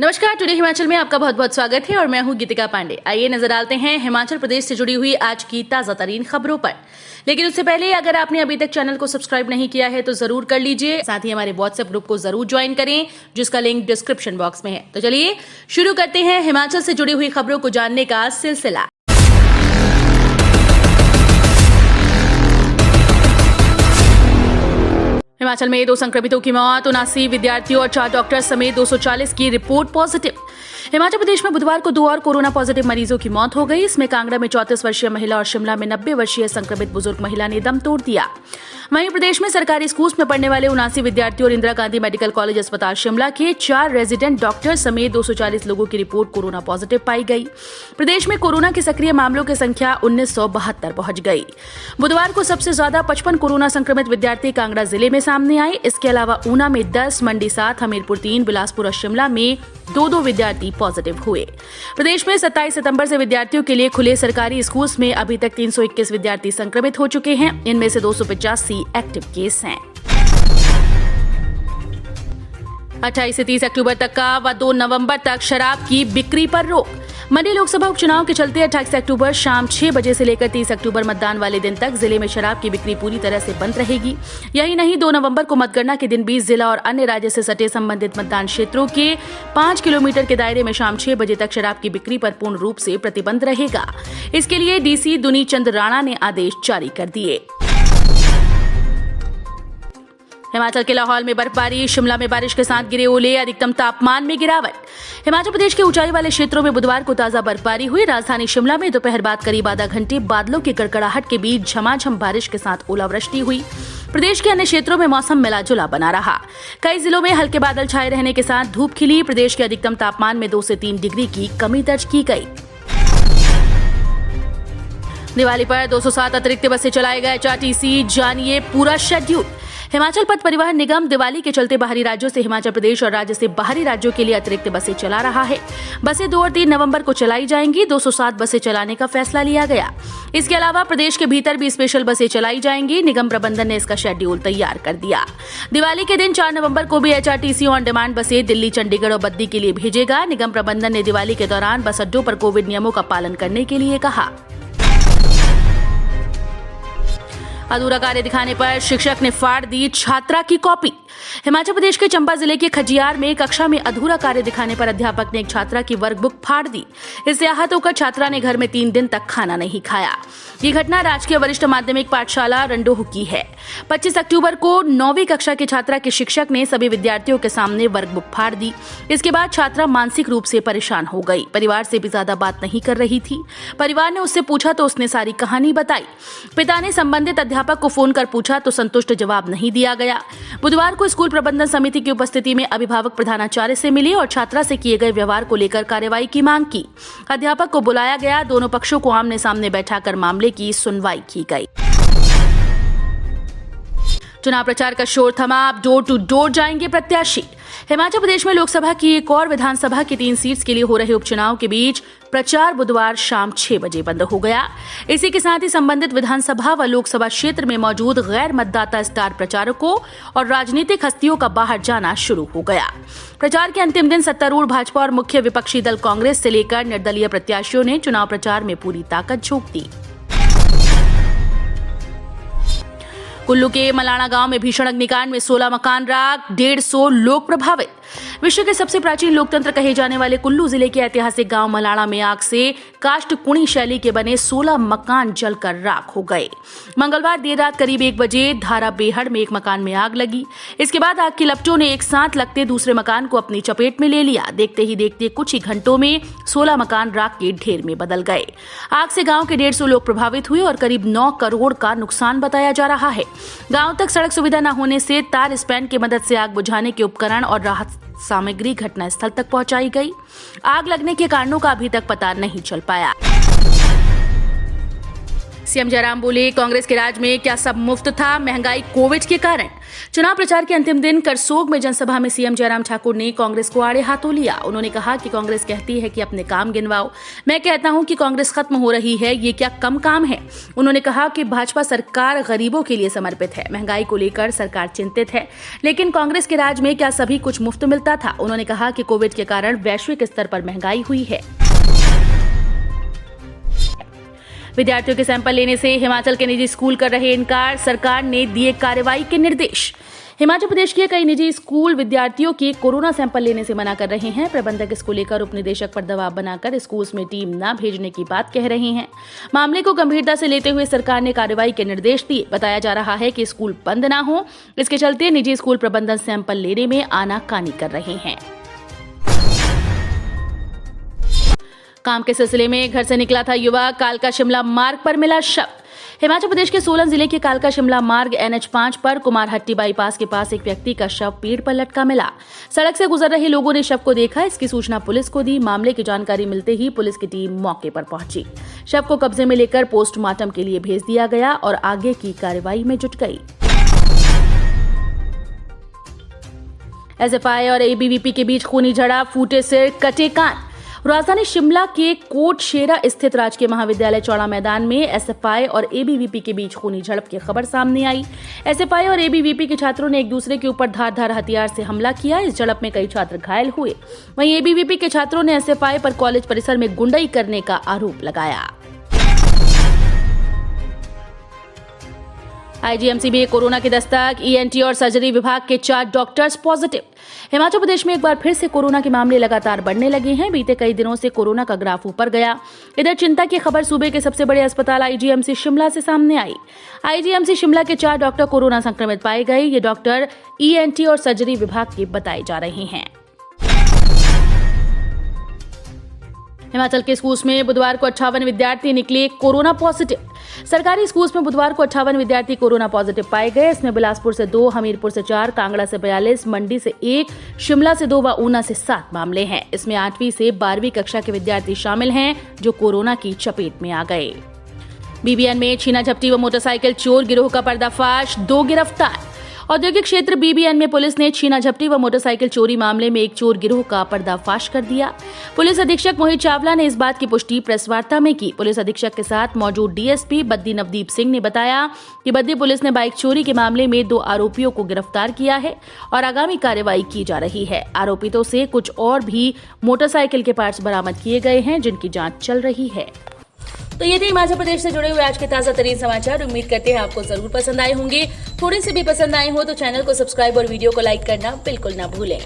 नमस्कार, टुडे हिमाचल में आपका बहुत बहुत स्वागत है और मैं हूं गीतिका पांडे। आइए नजर डालते हैं हिमाचल प्रदेश से जुड़ी हुई आज की ताजा तरीन खबरों पर। लेकिन उससे पहले अगर आपने अभी तक चैनल को सब्सक्राइब नहीं किया है तो जरूर कर लीजिए। साथ ही हमारे व्हाट्सएप ग्रुप को जरूर ज्वाइन करें, जिसका लिंक डिस्क्रिप्शन बॉक्स में है। तो चलिए शुरू करते हैं हिमाचल से जुड़ी हुई खबरों को जानने का सिलसिला। हिमाचल में 2 संक्रमितों की मौत, 79 विद्यार्थियों और 4 डॉक्टर समेत 240 की रिपोर्ट पॉजिटिव। हिमाचल प्रदेश में बुधवार को 2 और कोरोना पॉजिटिव मरीजों की मौत हो गई। इसमें कांगड़ा में 34 वर्षीय महिला और शिमला में 90 वर्षीय संक्रमित बुजुर्ग महिला ने दम तोड़ दिया। वहीं प्रदेश में सरकारी स्कूल में पढ़ने वाले 79 विद्यार्थियों और इंदिरा गांधी मेडिकल कॉलेज अस्पताल शिमला के 4 रेजिडेंट डॉक्टर समेत 240 लोगों की रिपोर्ट कोरोना पॉजिटिव पाई गई। प्रदेश में कोरोना के सक्रिय मामलों की संख्या 1972 पहुंच गई। बुधवार को सबसे ज्यादा 55 कोरोना संक्रमित विद्यार्थी कांगड़ा जिले में सामने आए। इसके अलावा ऊना में 10, मंडी 7, हमीरपुर 3, बिलासपुर और शिमला में 2 विद्यार्थी पॉजिटिव हुए। प्रदेश में 27 सितंबर से विद्यार्थियों के लिए खुले सरकारी स्कूल में अभी तक 321 विद्यार्थी संक्रमित हो चुके हैं। इनमें से 285 एक्टिव केस हैं। 28 से 30 अक्टूबर तक का व 2 नवंबर तक शराब की बिक्री पर रोक। मंडी लोकसभा उपचुनाव के चलते 28 अक्टूबर शाम 6 बजे से लेकर 30 अक्टूबर मतदान वाले दिन तक जिले में शराब की बिक्री पूरी तरह से बंद रहेगी। यही नहीं, 2 नवंबर को मतगणना के दिन भी जिला और अन्य राज्य से सटे संबंधित मतदान क्षेत्रों के 5 किलोमीटर के दायरे में शाम 6 बजे तक शराब की बिक्री पर पूर्ण रूप से प्रतिबंध रहेगा। इसके लिए डीसी दुनी चंद राणा ने आदेश जारी कर दिए। हिमाचल के लाहौल में बर्फबारी, शिमला में बारिश के साथ गिरे ओले, अधिकतम तापमान में गिरावट। हिमाचल प्रदेश के ऊंचाई वाले क्षेत्रों में बुधवार को ताजा बर्फबारी हुई। राजधानी शिमला में दोपहर बाद करीब आधा घंटे बादलों की कड़कड़ाहट के बीच झमाझम बारिश के साथ ओलावृष्टि हुई। प्रदेश के अन्य क्षेत्रों में मौसम मिला-जुला बना रहा। कई जिलों में हल्के बादल छाए रहने के साथ धूप खिली। प्रदेश के अधिकतम तापमान में 2 से 3 डिग्री की कमी दर्ज की गई। दिवाली पर 207 अतिरिक्त बसें चलाए गए एचआरटीसी, जानिए पूरा शेड्यूल। हिमाचल पथ परिवहन निगम दिवाली के चलते बाहरी राज्यों से हिमाचल प्रदेश और राज्य से बाहरी राज्यों के लिए अतिरिक्त बसें चला रहा है। बसें 2 और 3 नवंबर को चलाई जाएंगी। 207 बसें चलाने का फैसला लिया गया। इसके अलावा प्रदेश के भीतर भी स्पेशल बसें चलाई जाएंगी। निगम प्रबंधन ने इसका शेड्यूल तैयार कर दिया। दिवाली के दिन 4 नवंबर को भी एचआरटीसी ऑन डिमांड बसें दिल्ली, चंडीगढ़ और बद्दी के लिए भेजेगा। निगम प्रबंधन ने दिवाली के दौरान बस अड्डों पर कोविड नियमों का पालन करने के लिए कहा। अधूरा कार्य दिखाने पर शिक्षक ने फाड़ दी छात्रा की कॉपी। हिमाचल प्रदेश के चंबा जिले के खजियार में कक्षा में अधूरा कार्य दिखाने पर अध्यापक ने एक छात्रा की वर्कबुक फाड़ दी। इससे आहत होकर छात्रा ने घर में 3 दिन तक खाना नहीं खाया। ये घटना राजकीय वरिष्ठ माध्यमिक पाठशाला रंडोह की है। 25 अक्टूबर को 9वीं कक्षा की छात्रा के शिक्षक ने सभी विद्यार्थियों के सामने वर्कबुक फाड़ दी। इसके बाद छात्रा मानसिक रूप से परेशान हो गई। परिवार से भी ज्यादा बात नहीं कर रही थी। परिवार ने उससे पूछा तो उसने सारी कहानी बताई। पिता ने संबंधित अध्यापक को फोन कर पूछा तो संतुष्ट जवाब नहीं दिया गया। बुधवार को स्कूल प्रबंधन समिति की उपस्थिति में अभिभावक प्रधानाचार्य से मिले और छात्रा से किए गए व्यवहार को लेकर कार्रवाई की मांग की। अध्यापक को बुलाया गया। दोनों पक्षों को आमने सामने बैठाकर मामले की सुनवाई की गई। चुनाव प्रचार का शोर थमा, अब डोर टू डोर जाएंगे प्रत्याशी। हिमाचल प्रदेश में लोकसभा की एक और विधानसभा की 3 सीट्स के लिए हो रहे उपचुनाव के बीच प्रचार बुधवार शाम 6 बजे बंद हो गया। इसी के साथ ही संबंधित विधानसभा व लोकसभा क्षेत्र में मौजूद गैर मतदाता स्टार प्रचारकों और राजनीतिक हस्तियों का बाहर जाना शुरू हो गया। प्रचार के अंतिम दिन सत्तारूढ़ भाजपा और मुख्य विपक्षी दल कांग्रेस से लेकर निर्दलीय प्रत्याशियों ने चुनाव प्रचार में पूरी ताकत झोंक दी। कुल्लू के मलाणा गांव में भीषण अग्निकांड में 16 मकान राख, 150 लोग प्रभावित। विश्व के सबसे प्राचीन लोकतंत्र कहे जाने वाले कुल्लू जिले के ऐतिहासिक गांव मलाणा में आग से काष्ठकुणी शैली के बने 16 मकान जलकर राख हो गए। मंगलवार देर रात करीब 1 बजे धारा बेहड़ में एक मकान में आग लगी। इसके बाद आग की लपटों ने एक साथ लगते दूसरे मकान को अपनी चपेट में ले लिया। देखते ही देखते कुछ ही घंटों में 16 मकान राख के ढेर में बदल गए। आग से गांव के 150 लोग प्रभावित हुए और करीब 9 करोड़ का नुकसान बताया जा रहा है। गांव तक सड़क सुविधा न होने से तार स्पैन की मदद से आग बुझाने के उपकरण और राहत सामग्री घटनास्थल तक पहुंचाई गई। आग लगने के कारणों का अभी तक पता नहीं चल पाया। सीएम जयराम बोले, कांग्रेस के राज में क्या सब मुफ्त था? महंगाई कोविड के कारण। चुनाव प्रचार के अंतिम दिन करसोग में जनसभा में सीएम जयराम ठाकुर ने कांग्रेस को आड़े हाथों लिया। उन्होंने कहा कि कांग्रेस कहती है कि अपने काम गिनवाओ, मैं कहता हूं कि कांग्रेस खत्म हो रही है, ये क्या कम काम है? उन्होंने कहा कि भाजपा सरकार गरीबों के लिए समर्पित है, महंगाई को लेकर सरकार चिंतित है, लेकिन कांग्रेस के राज में क्या सभी कुछ मुफ्त मिलता था? उन्होंने कहा कि कोविड के कारण वैश्विक स्तर पर महंगाई हुई है। विद्यार्थियों के सैंपल लेने से हिमाचल के निजी स्कूल कर रहे इनकार, सरकार ने दिए कार्रवाई के निर्देश। हिमाचल प्रदेश के कई निजी स्कूल विद्यार्थियों के कोरोना सैंपल लेने से मना कर रहे हैं। प्रबंधक इसको लेकर उप निदेशक पर दबाव बनाकर स्कूल्स में टीम न भेजने की बात कह रहे हैं। मामले को गंभीरता से लेते हुए सरकार ने कार्रवाई के निर्देश दिए। बताया जा रहा है कि स्कूल बंद न हो, इसके चलते निजी स्कूल प्रबंधन सैंपल लेने में आनाकानी कर रहे हैं। काम के सिलसिले में घर से निकला था युवक, कालका शिमला मार्ग पर मिला शव। हिमाचल प्रदेश के सोलन जिले के कालका शिमला मार्ग NH5 पर कुमारहट्टी बाईपास के पास एक व्यक्ति का शव पेड़ पर लटका मिला। सड़क से गुजर रहे लोगों ने शव को देखा, इसकी सूचना पुलिस को दी। मामले की जानकारी मिलते ही पुलिस की टीम मौके पर पहुंची। शव को कब्जे में लेकर पोस्टमार्टम के लिए भेज दिया गया और आगे की कार्रवाई में जुट गई। SFI और ABVP के बीच खूनी झड़प, फूटे सिर, कटे कान। राजधानी शिमला के कोटशेरा स्थित राजकीय महाविद्यालय चौड़ा मैदान में SFI और ABVP के बीच खूनी झड़प की खबर सामने आई। SFI और ABVP के छात्रों ने एक दूसरे के ऊपर धारदार हथियार से हमला किया। इस झड़प में कई छात्र घायल हुए। वहीं ABVP के छात्रों ने SFI पर कॉलेज परिसर में गुंडाई करने का आरोप लगाया। IGMC में कोरोना की दस्तक, ENT और सर्जरी विभाग के 4 डॉक्टर्स पॉजिटिव। हिमाचल प्रदेश में एक बार फिर से कोरोना के मामले लगातार बढ़ने लगे हैं। बीते कई दिनों से कोरोना का ग्राफ ऊपर गया। इधर चिंता की खबर सूबे के सबसे बड़े अस्पताल IGMC शिमला से सामने आई। IGMC शिमला के 4 डॉक्टर कोरोना संक्रमित पाए गए। ये डॉक्टर ENT और सर्जरी विभाग के बताए जा रहे हैं। हिमाचल के स्कूल्स में बुधवार को 58 विद्यार्थी निकले कोरोना पॉजिटिव। सरकारी स्कूल्स में बुधवार को 58 विद्यार्थी कोरोना पॉजिटिव पाए गए। इसमें बिलासपुर से 2, हमीरपुर से 4, कांगड़ा से 42, मंडी से 1, शिमला से 2 व ऊना से 7 मामले हैं। इसमें 8वीं से 12वीं कक्षा के विद्यार्थी शामिल हैं जो कोरोना की चपेट में आ गए। BBN में छीना झपटी व मोटरसाइकिल चोर गिरोह का पर्दाफाश, 2 गिरफ्तार। औद्योगिक क्षेत्र BBN में पुलिस ने छीना झपटी व मोटरसाइकिल चोरी मामले में एक चोर गिरोह का पर्दाफाश कर दिया। पुलिस अधीक्षक मोहित चावला ने इस बात की पुष्टि प्रेस वार्ता में की। पुलिस अधीक्षक के साथ मौजूद DSP बद्दी नवदीप सिंह ने बताया कि बद्दी पुलिस ने बाइक चोरी के मामले में 2 आरोपियों को गिरफ्तार किया है और आगामी कार्रवाई की जा रही है। आरोपितों से कुछ और भी मोटरसाइकिल के पार्ट्स बरामद किए गए हैं, जिनकी जाँच चल रही है। तो ये थे हिमाचल प्रदेश से जुड़े हुए आज के ताजा तरीन समाचार। उम्मीद करते हैं आपको जरूर पसंद आए होंगे। थोड़े से भी पसंद आए हो तो चैनल को सब्सक्राइब और वीडियो को लाइक करना बिल्कुल ना भूलें।